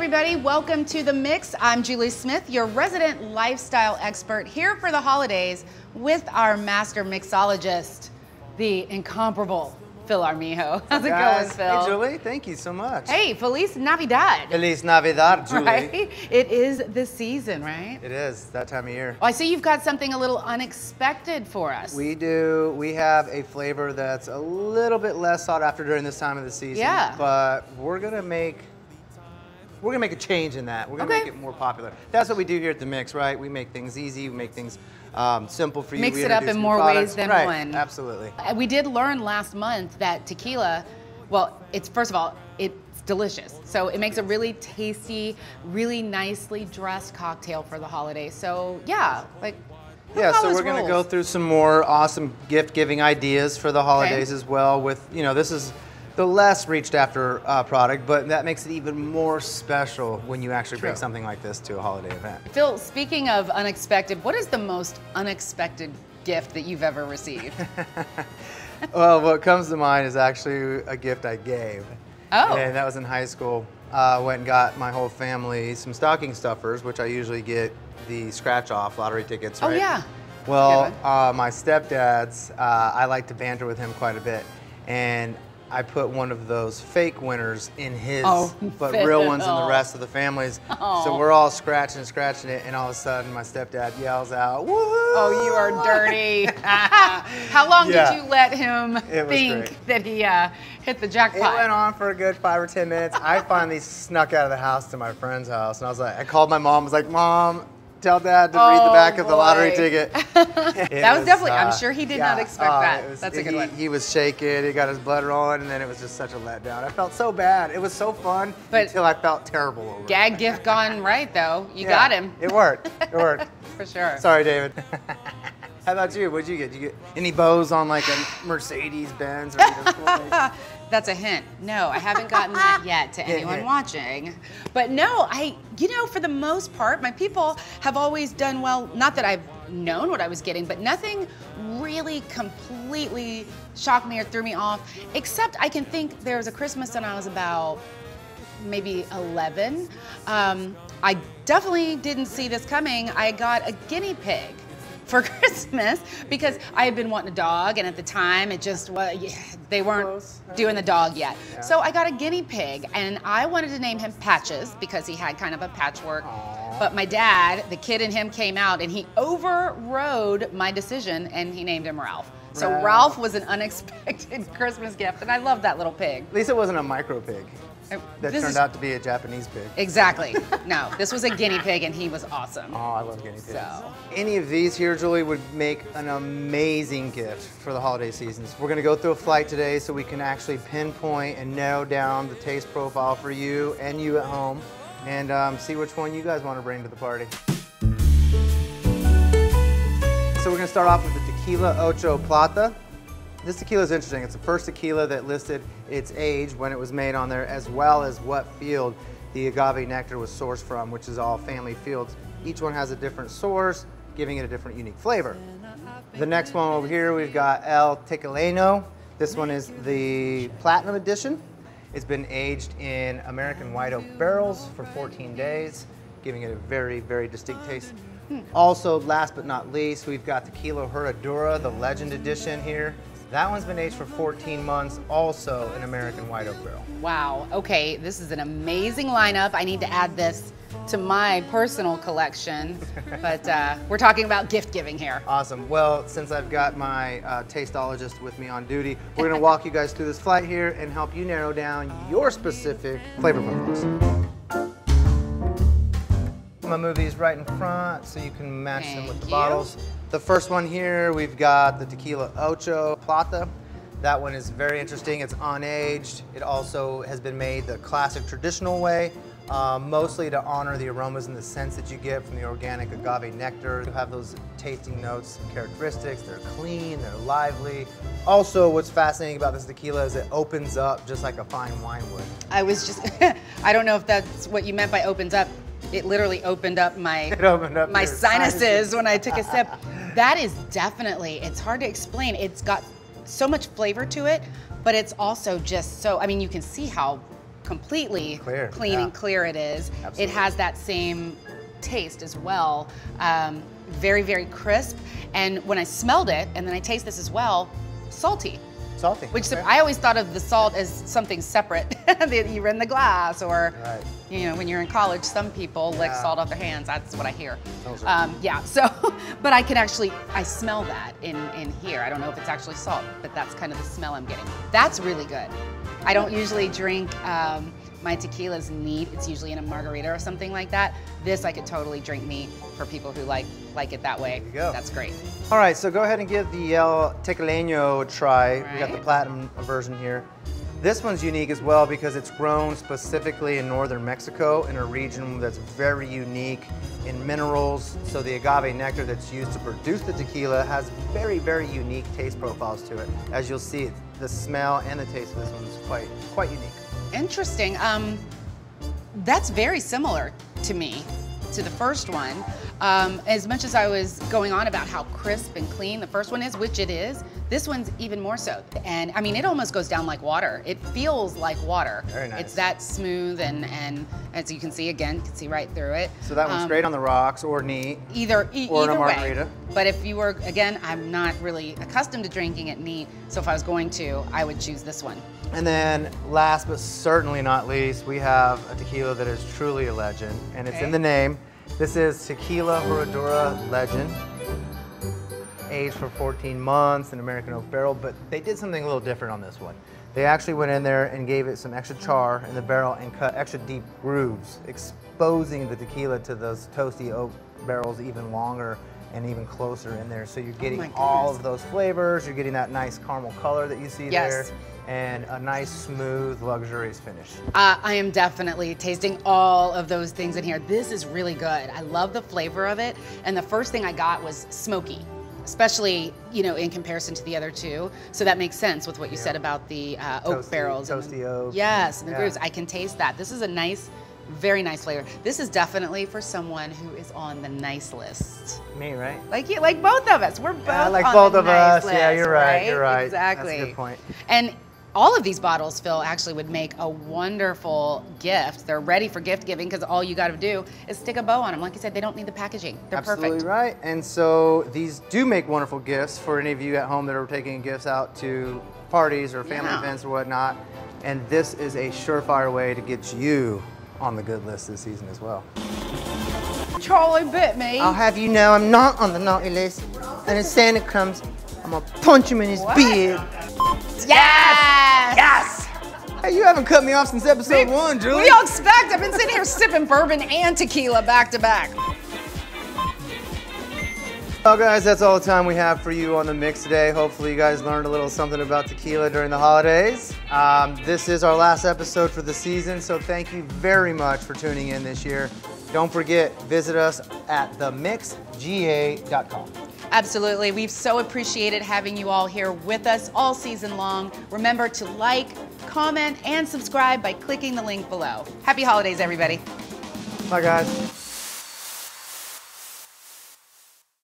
everybody, welcome to The Mix. I'm Julie Smith, your resident lifestyle expert, here for the holidays with our master mixologist, the incomparable Phil Armijo. How's it going, Phil? Hey, Julie, thank you so much. Hey, Feliz Navidad. Feliz Navidad, Julie. Right? It is the season, right? It is, that time of year. Oh, I see you've got something a little unexpected for us. We do. We have a flavor that's a little bit less sought after during this time of the season. Yeah. But we're gonna make a change in that. We're gonna make it more popular. That's what we do here at The Mix, right? We make things easy, we make things simple for you. Mix it up in more ways than one. Absolutely. We did learn last month that tequila, well, it's first of all, it's delicious. So it makes a really tasty, really nicely dressed cocktail for the holidays. So yeah, like, yeah, so we're gonna go through some more awesome gift giving ideas for the holidays as well with, you know, this is the less reached after product, but that makes it even more special when you actually bring something like this to a holiday event. Phil, speaking of unexpected, what is the most unexpected gift that you've ever received? Well, what comes to mind is actually a gift I gave. Oh. And that was in high school. Went and got my whole family some stocking stuffers, which I usually get the scratch off lottery tickets, right? Oh yeah. Well, my stepdad's, I like to banter with him quite a bit. And I put one of those fake winners in his, but real ones in the rest of the families. Oh. So we're all scratching it, and all of a sudden my stepdad yells out, "Woo!" Oh, you are dirty. How long did you let him think great. that he hit the jackpot? It went on for a good 5 or 10 minutes. I finally snuck out of the house to my friend's house, and I was like, I called my mom, I was like, "Mom, tell Dad to read the back of the lottery ticket." That was definitely, I'm sure he did not expect that. That's a good one. He was shaking, he got his blood rolling, and then it was just such a letdown. I felt so bad. It was so fun until I felt terrible over it. Gag gift gone right, though. You got him. It worked. It worked. For sure. Sorry, David. How about you? What'd you get? Did you get any bows on like a Mercedes Benz or either? That's a hint. No, I haven't gotten that yet to anyone watching. But no, you know, for the most part, my people have always done well. Not that I've known what I was getting, but nothing really completely shocked me or threw me off, except I can think there was a Christmas when I was about maybe 11. I definitely didn't see this coming. I got a guinea pig for Christmas because I had been wanting a dog, and at the time it just was, they weren't doing the dog yet. Yeah. So I got a guinea pig, and I wanted to name him Patches because he had kind of a patchwork. Aww. But my dad, the kid in him came out, and he overrode my decision, and he named him Ralph. So Ralph was an unexpected Christmas gift, and I love that little pig. At least it wasn't a micro pig. That turned out to be a Japanese pig. Exactly. No, this was a guinea pig, and he was awesome. Oh, I love guinea pigs. So. Any of these here, Julie, would make an amazing gift for the holiday seasons. We're gonna go through a flight today so we can actually pinpoint and narrow down the taste profile for you and you at home, and see which one you guys want to bring to the party. So we're gonna start off with the Tequila Ocho Plata. This tequila is interesting. It's the first tequila that listed its age when it was made on there, as well as what field the agave nectar was sourced from, which is all family fields. Each one has a different source, giving it a different unique flavor. The next one over here, we've got El Tequileno. This one is the Platinum edition. It's been aged in American white oak barrels for 14 days, giving it a very, very distinct taste. Also, last but not least, we've got Tequila Herradura, the Legend edition here. That one's been aged for 14 months, also in American white oak barrel. Wow, okay, this is an amazing lineup. I need to add this to my personal collection, but we're talking about gift giving here. Awesome. Well, since I've got my tasteologist with me on duty, we're gonna walk you guys through this flight here and help you narrow down your specific flavor profiles. I'm gonna move these right in front so you can match them with the bottles. The first one here, we've got the Tequila Ocho Plata. That one is very interesting. It's unaged. It also has been made the classic traditional way, mostly to honor the aromas and the scents that you get from the organic agave nectar. You have those tasting notes and characteristics. They're clean, they're lively. Also, what's fascinating about this tequila is it opens up just like a fine wine would. I was just, I don't know if that's what you meant by opens up. It literally opened up my sinuses when I took a sip. That is definitely, it's hard to explain. It's got so much flavor to it, but it's also just so, I mean, you can see how completely clear, clean and clear it is. Absolutely. It has that same taste as well. Very, very crisp. And when I smelled it, and then I taste this as well, salty. Salty. Which okay. I always thought of the salt as something separate that you in the glass, or Right. you know, when you're in college, some people lick salt off their hands. That's what I hear. Right. Yeah. So, but I can actually, I smell that in here. I don't know if it's actually salt, but that's kind of the smell I'm getting. That's really good. I don't usually drink my tequilas neat. It's usually in a margarita or something like that. This I could totally drink neat for people who like it that way. There you go. That's great. All right, so go ahead and give the Tequileno a try. Right. We got the Platinum version here. This one's unique as well because it's grown specifically in northern Mexico in a region that's very unique in minerals. So the agave nectar that's used to produce the tequila has very, very unique taste profiles to it. As you'll see, the smell and the taste of this one is quite unique. Interesting. That's very similar to me, to the first one. As much as I was going on about how crisp and clean the first one is, which it is, this one's even more so. And I mean, it almost goes down like water. It feels like water. Very nice. It's that smooth, and as you can see, again, you can see right through it. So that one's great on the rocks or neat. Either in a margarita. way. But if you were, again, I'm not really accustomed to drinking it neat, so if I was going to, I would choose this one. And then last but certainly not least, we have a tequila that is truly a legend, and it's in the name. This is Tequila Herradura Legend, aged for 14 months in American oak barrel, but they did something a little different on this one. They actually went in there and gave it some extra char in the barrel and cut extra deep grooves, exposing the tequila to those toasty oak barrels even longer and even closer in there. So you're getting all of those flavors, you're getting that nice caramel color that you see there, and a nice, smooth, luxurious finish. I am definitely tasting all of those things in here. This is really good. I love the flavor of it, and the first thing I got was smoky, especially, you know, in comparison to the other two. So that makes sense with what you said about the oak barrels. Toasty oak. Yes, and the grooves. I can taste that. This is a nice, very nice flavor. This is definitely for someone who is on the nice list. Me, right? Like you, like both of us. We're both like on both the of nice us. list, Yeah, you're right. You're right. Exactly. That's a good point. And all of these bottles, Phil, actually would make a wonderful gift. They're ready for gift giving because all you got to do is stick a bow on them. Like you said, they don't need the packaging. They're Absolutely perfect. right. And so these do make wonderful gifts for any of you at home that are taking gifts out to parties or family events or whatnot. And this is a surefire way to get you on the good list this season as well. Charlie bit me. I'll have you know I'm not on the naughty list. And if Santa comes, I'm gonna punch him in his beard. Yes! Yes! Hey, you haven't cut me off since episode 1, Julie. What do y'all expect? I've been sitting here sipping bourbon and tequila back to back. Well, guys, that's all the time we have for you on the mix today. Hopefully you guys learned a little something about tequila during the holidays. This is our last episode for the season, so thank you very much for tuning in this year. Don't forget, visit us at themixga.com. Absolutely. We've so appreciated having you all here with us all season long. Remember to like, comment, and subscribe by clicking the link below. Happy holidays, everybody. Bye, guys.